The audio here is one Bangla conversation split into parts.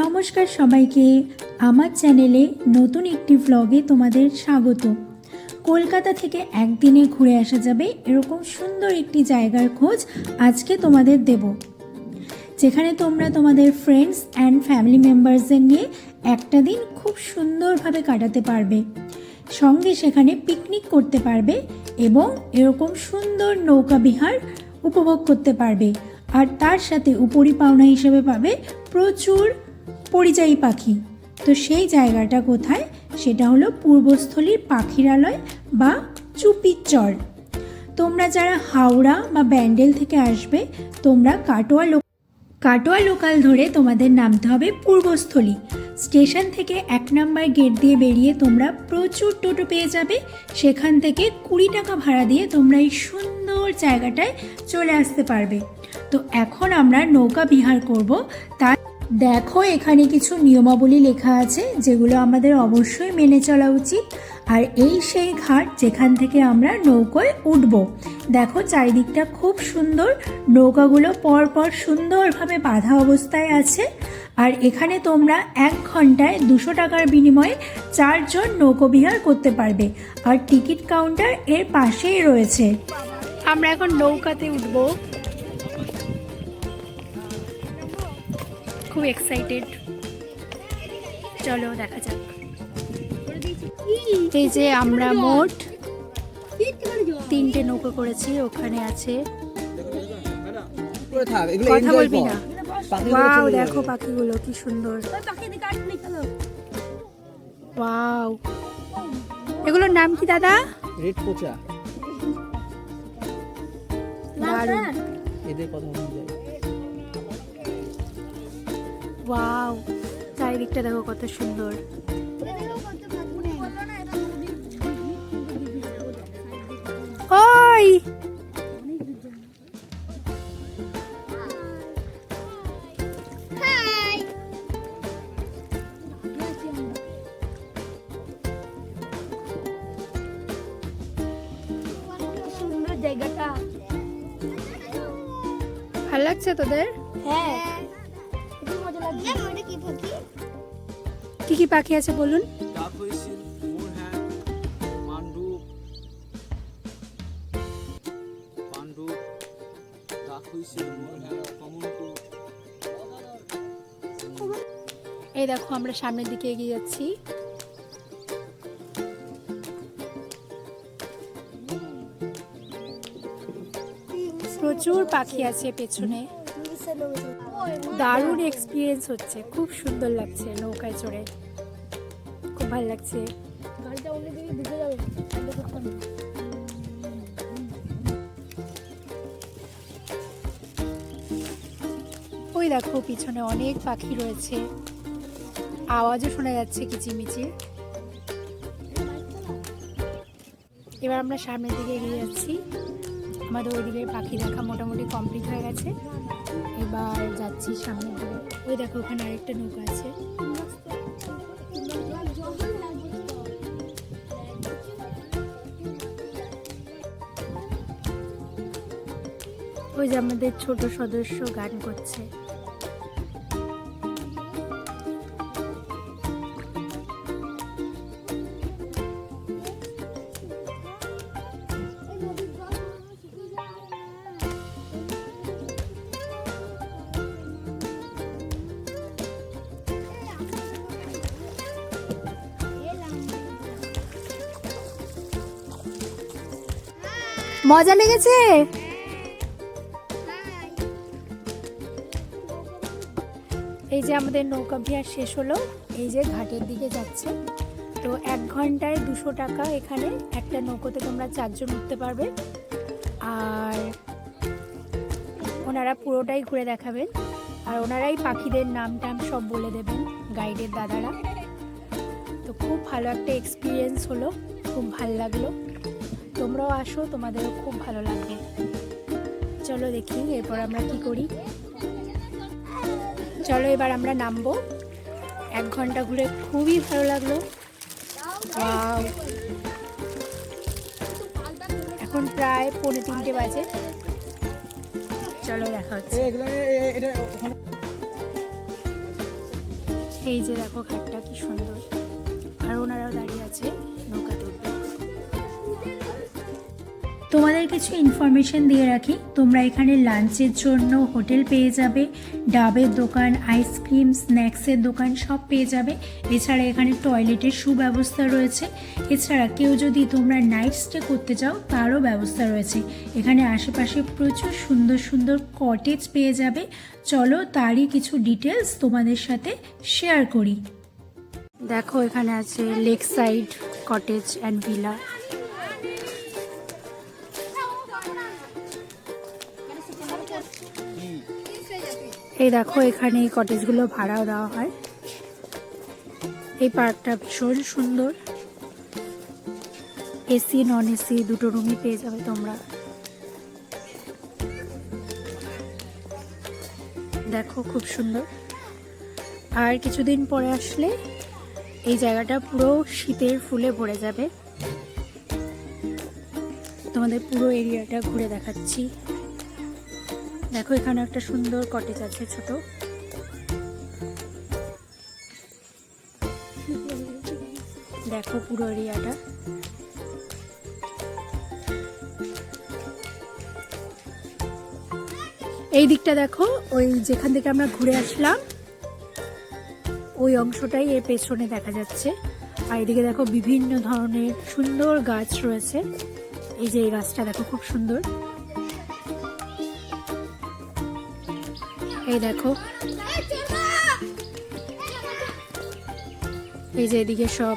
নমস্কার সবাইকে, আমার চ্যানেলে নতুন একটি ভ্লগে তোমাদের স্বাগত। কলকাতা থেকে একদিনে ঘুরে আসা যাবে এরকম সুন্দর একটি জায়গার খোঁজ আজকে তোমাদের দেব, যেখানে তোমরা তোমাদের ফ্রেন্ডস অ্যান্ড ফ্যামিলি মেম্বার্সদের নিয়ে একটা দিন খুব সুন্দরভাবে কাটাতে পারবে, সঙ্গে সেখানে পিকনিক করতে পারবে এবং এরকম সুন্দর নৌকা বিহার উপভোগ করতে পারবে। আর তার সাথে উপরি পাওনা হিসেবে পাবে প্রচুর পরিযায়ী পাখি। তো সেই জায়গাটা কোথায়? সেটা হলো পূর্বস্থলীর পাখিরালয় বা চুপির চর। তোমরা যারা হাওড়া বা ব্যান্ডেল থেকে আসবে, তোমরা কাটোয়া লোকাল ধরে তোমাদের নামতে হবে পূর্বস্থলী স্টেশন থেকে। 1 নম্বর গেট দিয়ে বেরিয়ে তোমরা প্রচুর টোটো পেয়ে যাবে। সেখান থেকে 20 টাকা ভাড়া দিয়ে তোমরা এই সুন্দর জায়গাটায় চলে আসতে পারবে। তো এখন আমরা নৌকা বিহার করব। তার দেখো, এখানে কিছু নিয়মাবলী লেখা আছে যেগুলো আমাদের অবশ্যই মেনে চলা উচিত। আর এই সেই ঘাট যেখান থেকে আমরা নৌকোয় উঠব। দেখো, চারিদিকটা খুব সুন্দর, নৌকাগুলো পরপর সুন্দরভাবে বাঁধা অবস্থায় আছে। আর এখানে তোমরা 1 ঘন্টায় 200 টাকার বিনিময়ে 4 জন নৌকোবিহার করতে পারবে। আর টিকিট কাউন্টার এর পাশেই রয়েছে। আমরা এখন নৌকাতে উঠবো, খুব এক্সাইটেড। চলো দেখা যাক। এই যে আমরা মোট 3টে নৌকো করেছি। ওখানে আছে, কথা বলবি না। ওয়াও, দেখো পাখিগুলো কি সুন্দর। ওয়াও, এগুলোর নাম কি দাদা? রেড পোচা। দারুণ। এদের কথা মনে যায়। ওয়াও, চারিদিকটা দেখো কত সুন্দর। ওই সুন্দর জায়গাটা, ভালো লাগছে তোদের? হ্যাঁ। কি কি পাখি আছে বলুন? এই দেখো, আমরা সামনের দিকে এগিয়ে যাচ্ছি। প্রচুর পাখি আছে পেছনে। দারুণ এক্সপিরিয়েন্স হচ্ছে, খুব সুন্দর লাগছে নৌকায় চড়ে, খুব ভালো লাগছে। ওই দেখো, পিছনে অনেক পাখি রয়েছে, আওয়াজও শোনা যাচ্ছে কিচিমিচি। এবার আমরা সামনের দিকে এগিয়ে যাচ্ছি। আমাদের ওইদিকে পাখি দেখা মোটামুটি কমপ্লিট হয়ে গেছে। এবার যাচ্ছি সামনের দিকে। ওই দেখো, ওখানে আরেকটা নৌকা আছে। ওই যে আমাদের ছোট সদস্য গান করছে। মজা লেগেছে? এই যে আমাদের নৌকা বিহার শেষ হলো, এই যে ঘাটের দিকে যাচ্ছে। তো 1 ঘন্টায় 200 টাকা। এখানে একটা নৌকোতে তোমরা 4 জন উঠতে পারবে। আর ওনারা পুরোটাই ঘুরে দেখাবেন, আর ওনারাই পাখিদের নাম টাম সব বলে দেবেন, গাইডের দাদারা। তো খুব ভালো একটা এক্সপিরিয়েন্স হলো, খুব ভালো লাগলো। তোমরাও আসো, তোমাদেরও খুব ভালো লাগবে। চলো দেখি এরপর আমরা কি করি। চলো এবার আমরা নামবো। 1 ঘন্টা ঘুরে খুবই ভালো লাগলো। ওয়াও, এখন প্রায় 2:45 বাজে। চলো দেখা হচ্ছে। এই যে দেখো ঘাটটা কি সুন্দর, আর ওনারাও দাঁড়িয়ে আছে নৌকাতে উঠবে। তোমাদের কিছু ইনফরমেশন দিয়ে রাখি, তোমরা এখানে লাঞ্চের জন্য হোটেল পেয়ে যাবে, ডাবের দোকান, আইসক্রিম, স্ন্যাক্সের দোকান সব পেয়ে যাবে। এছাড়া এখানে টয়লেটের সুব্যবস্থা রয়েছে। এছাড়া কেউ যদি তোমরা নাইট স্টে করতে চাও তারও ব্যবস্থা রয়েছে। এখানে আশেপাশে প্রচুর সুন্দর সুন্দর কটেজ পেয়ে যাবে। চলো তারই কিছু ডিটেলস তোমাদের সাথে শেয়ার করি। দেখো এখানে আছে lake side cottage and villa. এই দেখো এখানে এই কটেজগুলো ভাড়াও দেওয়া হয়। এই পার্কটা ভীষণ সুন্দর, এসি নন এসি দুটো রুমই পেয়ে যাবে তোমরা। দেখো খুব সুন্দর। আর কিছুদিন পরে আসলে এই জায়গাটা পুরো শীতের ফুলে ভরে যাবে। তোমাদের পুরো এরিয়াটা ঘুরে দেখাচ্ছি। দেখো এখানে একটা সুন্দর কটেজ আছে ছোট। দেখো পুরো এরিয়াটা। এই দিকটা দেখো, ওই যেখান থেকে আমরা ঘুরে আসলাম ওই অংশটাই এর পেছনে দেখা যাচ্ছে। আর এদিকে দেখো বিভিন্ন ধরনের সুন্দর গাছ রয়েছে। এই যে এই গাছটা দেখো খুব সুন্দর। এই দেখো এই যে এদিকে সব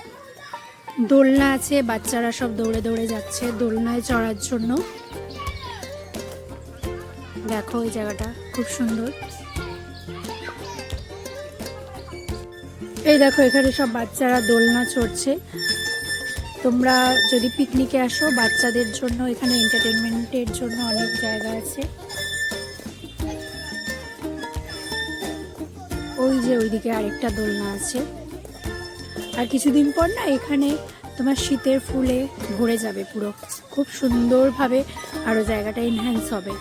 দোলনা আছে, বাচ্চারা সব দৌড়ে দৌড়ে যাচ্ছে দোলনায় চড়ার জন্য। দেখো এই জায়গাটা খুব সুন্দর। এই দেখো এখানে সব বাচ্চারা দোলনা চড়ছে। তোমরা যদি পিকনিকে আসো বাচ্চাদের জন্য এখানে এন্টারটেনমেন্টের জন্য অনেক জায়গা আছে। ওই যে ওইদিকে আরেকটা দোলনা আছে। আর কিছুদিন পর না এখানে তোমার শীতের ফুলে ভরে যাবে পুরো, খুব সুন্দরভাবে আরো জায়গাটা এনহ্যান্স হবে।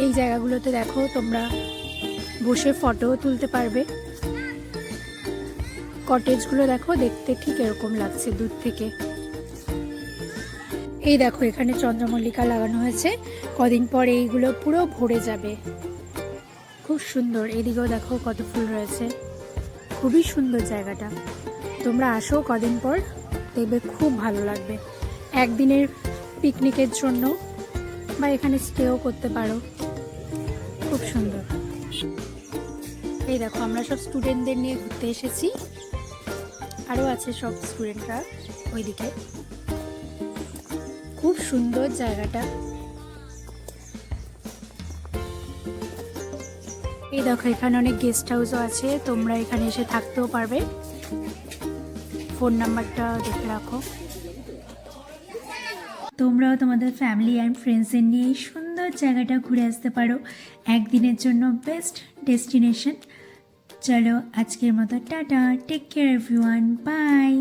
এই জায়গাগুলোতে দেখো তোমরা বসে ফটোও তুলতে পারবে। কটেজগুলো দেখো দেখতে ঠিক এরকম লাগছে দূর থেকে। এই দেখো এখানে চন্দ্রমল্লিকা লাগানো হয়েছে, কদিন পর এইগুলো পুরো ভরে যাবে। খুব সুন্দর। এদিকেও দেখো কত ফুল রয়েছে, খুবই সুন্দর জায়গাটা। তোমরা আসো কদিন পর, দেখবে খুব ভালো লাগবে। একদিনের পিকনিকের জন্য বা এখানে স্টেও করতে পারো, খুব সুন্দর। এই দেখো আমরা সব স্টুডেন্টদের নিয়ে ঘুরতে এসেছি, আরও আছে সব স্টুডেন্টরা ওইদিকে। খুব সুন্দর জায়গাটা। এই দেখো এখানে অনেক গেস্ট হাউসও আছে, তোমরা এখানে এসে থাকতেও পারবে। ফোন নাম্বারটা দেখে রাখো। তোমরাও তোমাদের ফ্যামিলি অ্যান্ড ফ্রেন্ডসদের নিয়ে এই সুন্দর জায়গাটা ঘুরে আসতে পারো, একদিনের জন্য বেস্ট ডেস্টিনেশন। চলো আজকের মতো tata, take care everyone, by.